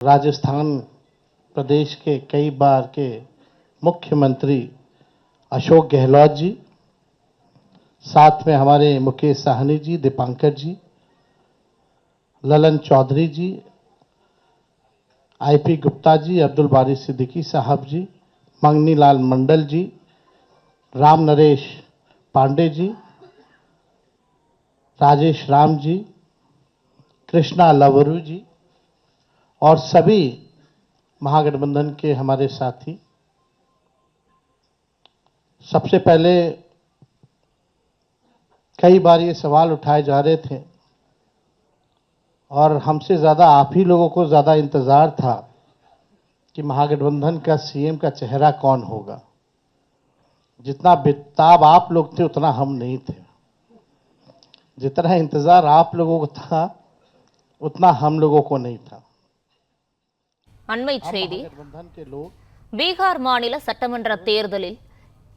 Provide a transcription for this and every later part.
राजस्थान प्रदेश के कई बार के मुख्यमंत्री अशोक गहलोत जी, साथ में हमारे मुकेश साहनी जी, दीपांकर जी, ललन चौधरी जी, आईपी गुप्ता जी, अब्दुल बारी सिद्दीकी साहब जी, मंगनी लाल मंडल जी, राम नरेश पांडे जी, राजेश राम जी, कृष्णा लवरू जी और सभी महागठबंधन के हमारे साथी। सबसे पहले कई बार ये सवाल उठाए जा रहे थे और हमसे ज़्यादा आप ही लोगों को ज़्यादा इंतज़ार था कि महागठबंधन का सीएम का चेहरा कौन होगा। जितना बेताब आप लोग थे उतना हम नहीं थे। जितना इंतज़ार आप लोगों को था उतना हम लोगों को नहीं था। அண்மை செய்தி. பீகார் மாநில சட்டமன்ற தேர்தலில்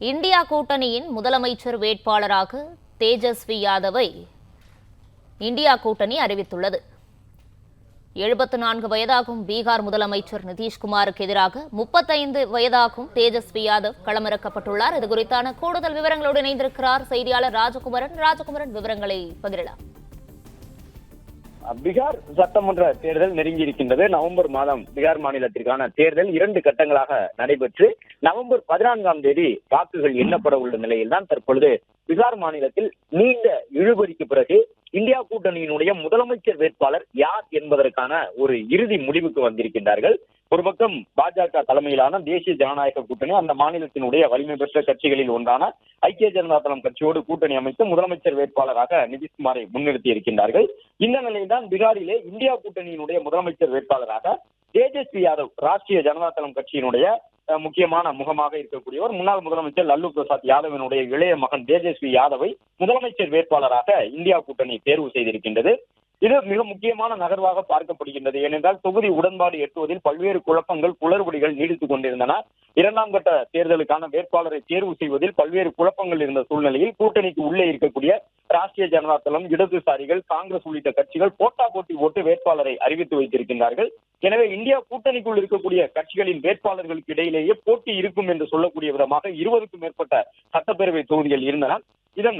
இந்தியா கூட்டணியின் முதலமைச்சர் வேட்பாளராக தேஜஸ்வி யாதவை இந்தியா கூட்டணி அறிவித்துள்ளது. 74 வயதாகும் பீகார் முதலமைச்சர் நிதிஷ்குமாருக்கு எதிராக 35 வயதாகும் தேஜஸ்வி யாதவ் களமிறக்கப்பட்டுள்ளார். இது குறித்தான கூடுதல் விவரங்களோடு இணைந்திருக்கிறார் செய்தியாளர் ராஜகுமரன். ராஜகுமரன், விவரங்களை பகிரலாம். பீகார் சட்டமன்ற தேர்தல் நெருங்கி இருக்கின்றது. நவம்பர் மாதம் பீகார் மாநிலத்திற்கான தேர்தல் 2 கட்டங்களாக நடைபெற்று நவம்பர் 14ஆம் தேதி வாக்குகள் எண்ணப்பட உள்ள நிலையில் தான் தற்பொழுது பீகார் மாநிலத்தில் நீண்ட இழுபறிக்கு பிறகு இந்தியா கூட்டணியினுடைய முதலமைச்சர் வேட்பாளர் யார் என்பதற்கான ஒரு இறுதி முடிவுக்கு வந்திருக்கின்றார்கள். ஒரு பக்கம் பாஜக தலைமையிலான தேசிய ஜனநாயக கூட்டணி அந்த மாநிலத்தினுடைய வலிமை பெற்ற கட்சிகளில் ஒன்றான ஐக்கிய ஜனதா தளம் கட்சியோடு கூட்டணி அமைத்து முதலமைச்சர் வேட்பாளராக நிதிஷ்குமாரை முன்னிறுத்தி இருக்கின்றார்கள். இந்த நிலையில்தான் பீகாரிலே இந்தியா கூட்டணியினுடைய முதலமைச்சர் வேட்பாளராக தேஜஸ்வி யாதவ், ராஷ்டிரிய ஜனதா தளம் கட்சியினுடைய முக்கியமான முகமாக இருக்கக்கூடியவர், முன்னாள் முதலமைச்சர் லல்லு பிரசாத் யாதவினுடைய இளைய மகன் தேஜஸ்வி யாதவை முதலமைச்சர் வேட்பாளராக இந்தியா கூட்டணி தேர்வு செய்திருக்கின்றது. இது மிக முக்கியமான நகர்வாக பார்க்கப்படுகின்றது. ஏனென்றால் தொகுதி உடன்பாடு எட்டுவதில் பல்வேறு குழப்பங்கள், குளறுபடிகள் நீடித்துக் கொண்டிருந்தன. 2ஆம் கட்ட தேர்தலுக்கான வேட்பாளரை தேர்வு செய்வதில் பல்வேறு குழப்பங்கள் இருந்த சூழ்நிலையில் கூட்டணிக்கு உள்ளே இருக்கக்கூடிய ராஷ்டிரிய ஜனதா தளம், இடதுசாரிகள், காங்கிரஸ் உள்ளிட்ட கட்சிகள் போட்டா போட்டி போட்டு வேட்பாளரை அறிவித்து வைத்திருக்கின்றார்கள். எனவே இந்தியா கூட்டணிக்குள் இருக்கக்கூடிய கட்சிகளின் வேட்பாளர்களுக்கு இடையிலேயே போட்டி இருக்கும் என்று சொல்லக்கூடிய விதமாக 20க்கும் மேற்பட்ட சட்டப்பேரவை தொகுதிகள் இருந்தன. இதன்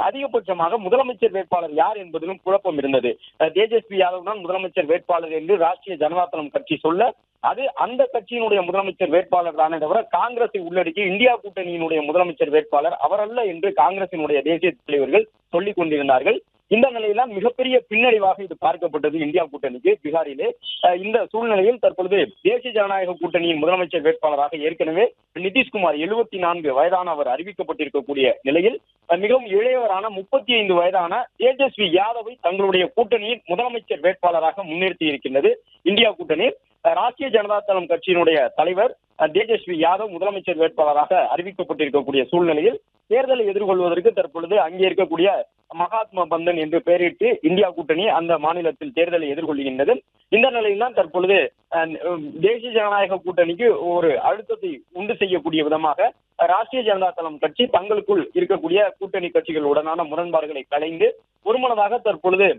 அதிகபட்சமாக முதலமைச்சர் வேட்பாளர் யார் என்பதிலும் குழப்பம் இருந்தது. தேஜஸ்வி யாதவ் தான் முதலமைச்சர் வேட்பாளர் என்று ராஷ்டிரிய ஜனதா தளம் கட்சி சொல்ல, அது அந்த கட்சியினுடைய முதலமைச்சர் வேட்பாளர் தானே தவிர காங்கிரஸை உள்ளடக்கி இந்தியா கூட்டணியினுடைய முதலமைச்சர் வேட்பாளர் அவரல்ல என்று காங்கிரசினுடைய தேசிய தலைவர்கள் சொல்லிக் கொண்டிருந்தார்கள். இந்த நிலையில்தான் மிகப்பெரிய பின்னடைவாக இது பார்க்கப்பட்டது இந்தியா கூட்டணிக்கு பீகாரிலே. இந்த சூழ்நிலையில் தற்பொழுது தேசிய ஜனநாயக கூட்டணியின் முதலமைச்சர் வேட்பாளராக ஏற்கனவே நிதிஷ்குமார் 74 வயதான அவர் அறிவிக்கப்பட்டிருக்கக்கூடிய நிலையில் மிகவும் இளையவரான 35 வயதான தேஜஸ்வி யாதவை தங்களுடைய கூட்டணியின் முதலமைச்சர் வேட்பாளராக முன்னிறுத்தி இருக்கின்றது இந்தியா கூட்டணி. ராஷ்டிரிய ஜனதா தளம் கட்சியினுடைய தலைவர் தேஜஸ்வி யாதவ் முதலமைச்சர் வேட்பாளராக அறிவிக்கப்பட்டிருக்கக்கூடிய சூழ்நிலையில் தேர்தலை எதிர்கொள்வதற்கு தற்பொழுது அங்கே இருக்கக்கூடிய மகாத்மா பந்தன் என்று பெயரிட்டு இந்தியா கூட்டணி அந்த மாநிலத்தில் தேர்தலை எதிர்கொள்கின்றது. இந்த நிலையில் தான் தற்பொழுது தேசிய ஜனநாயக கூட்டணிக்கு ஒரு அழுத்தத்தை உண்டு செய்யக்கூடிய விதமாக ராஷ்டிரிய ஜனதா தளம் கட்சி தங்களுக்குள் இருக்கக்கூடிய கூட்டணி கட்சிகளுடனான முரண்பாடுகளை களைந்து ஒருமனதாக தற்பொழுது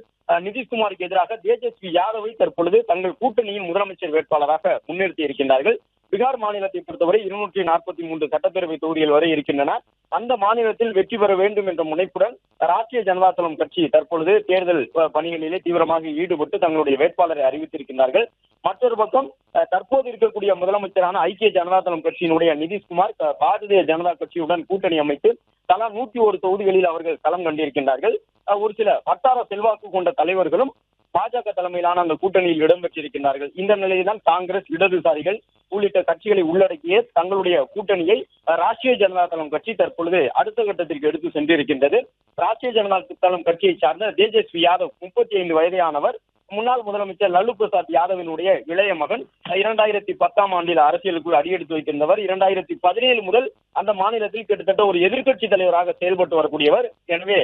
நிதிஷ்குமாருக்கு எதிராக தேஜஸ்வி யாதவை தற்பொழுது தங்கள் கூட்டணியின் முதலமைச்சர் வேட்பாளராக முன்னிறுத்தி இருக்கின்றார்கள். பீகார் மாநிலத்தை பொறுத்தவரை 243 சட்டப்பேரவை தொகுதிகள் வரை இருக்கின்றன. அந்த மாநிலத்தில் வெற்றி பெற வேண்டும் என்ற முனைப்புடன் ராஷ்டிரிய ஜனதா தளம் கட்சி தற்பொழுது தேர்தல் பணிகளிலே தீவிரமாக ஈடுபட்டு தங்களுடைய வேட்பாளரை அறிவித்திருக்கிறார்கள். மற்றொரு பக்கம் தற்போது இருக்கக்கூடிய முதலமைச்சரான ஐக்கிய ஜனதா தளம் கட்சியினுடைய நிதிஷ்குமார் பாரதிய ஜனதா கட்சியுடன் கூட்டணி அமைத்து தலா 101 தொகுதிகளில் அவர்கள் களம் கண்டிருக்கின்றார்கள். ஒரு சில வட்டார செல்வாக்கு கொண்ட தலைவர்களும் பாஜக தலைமையிலான அந்த கூட்டணியில் இடம்பெற்றிருக்கின்றார்கள். இந்த நிலையில்தான் காங்கிரஸ், இடதுசாரிகள் உள்ளிட்ட கட்சிகளை உள்ளடக்கிய தங்களுடைய கூட்டணியை ராஷ்டிரிய ஜனதா தளம் கட்சி தற்பொழுது அடுத்த கட்டத்திற்கு எடுத்து சென்றிருக்கின்றது. ராஷ்டிரிய ஜனதா தளம் கட்சியை சார்ந்த தேஜஸ்வி யாதவ் 35 வயதானவர், முன்னாள் முதலமைச்சர் லல்லு பிரசாத் யாதவினுடைய இளைய மகன். 2010ஆம் ஆண்டில் அரசியலுக்குள் அடியெடுத்து வைத்திருந்தவர். 2017 முதல் அந்த மாநிலத்தில் கிட்டத்தட்ட ஒரு எதிர்க்கட்சி தலைவராக செயல்பட்டு வரக்கூடியவர். எனவே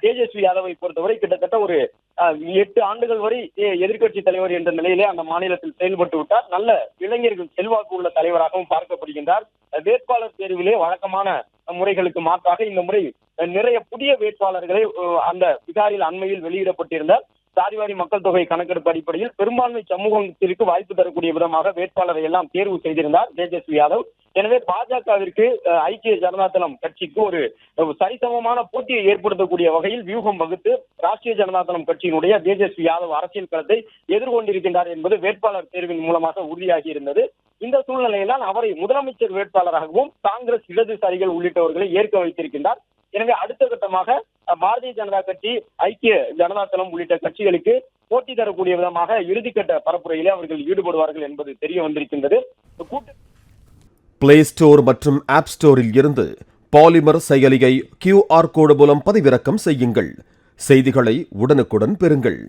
தேஜஸ்வி யாதவை பொறுத்தவரை கிட்டத்தட்ட ஒரு 8 ஆண்டுகள் வரை எதிர்க்கட்சி தலைவர் என்ற நிலையிலே அந்த மாநிலத்தில் செயல்பட்டு விட்டார். நல்ல இளைஞர்கள் செல்வாக்கு உள்ள தலைவராகவும் பார்க்கப்படுகின்றார். வேட்பாளர் தேர்விலே வழக்கமான முறைகளுக்கு மாற்றாக இந்த முறை நிறைய புதிய வேட்பாளர்களை அந்த பீகாரில் அண்மையில் வெளியிடப்பட்டிருந்த சாதிவாரி மக்கள் தொகை கணக்கெடுப்பு அடிப்படையில் பெரும்பான்மை சமூகத்திற்கு வாய்ப்பு தரக்கூடிய விதமாக வேட்பாளரை எல்லாம் தேர்வு செய்திருந்தார் தேஜஸ்வி யாதவ். எனவே பாஜகவிற்கு ஐக்கிய ஜனதா தளம் கட்சிக்கு ஒரு சரிசமமான போட்டியை ஏற்படுத்தக்கூடிய வகையில் வியூகம் வகுத்து ராஷ்டிரிய ஜனதா தளம் கட்சியினுடைய தேஜஸ்வி யாதவ் அரசியல் களத்தை எதிர்கொண்டிருக்கின்றார் என்பது வேட்பாளர் தேர்வின் மூலமாக உறுதியாகி இருந்தது. இந்த சூழ்நிலையில்தான் அவரை முதலமைச்சர் வேட்பாளராகவும் காங்கிரஸ், இடதுசாரிகள் உள்ளிட்டவர்களை ஏற்க வைத்திருக்கின்றார். எனவே அடுத்த கட்டமாக பாரதிய ஜனதா கட்சி, ஐக்கிய ஜனதா தளம் உள்ளிட்ட கட்சிகளுக்கு போட்டி தரக்கூடிய விதமாக இறுதிக்கட்ட பரப்புரையிலே அவர்கள் ஈடுபடுவார்கள் என்பது தெரிய வந்திருக்கின்றது. பிளே ஸ்டோர் மற்றும் ஆப் ஸ்டோரில் இருந்து பாலிமர் செயலியை QR கோடு மூலம் பதிவிறக்கம் செய்யுங்கள். செய்திகளை உடனுக்குடன் பெறுங்கள்.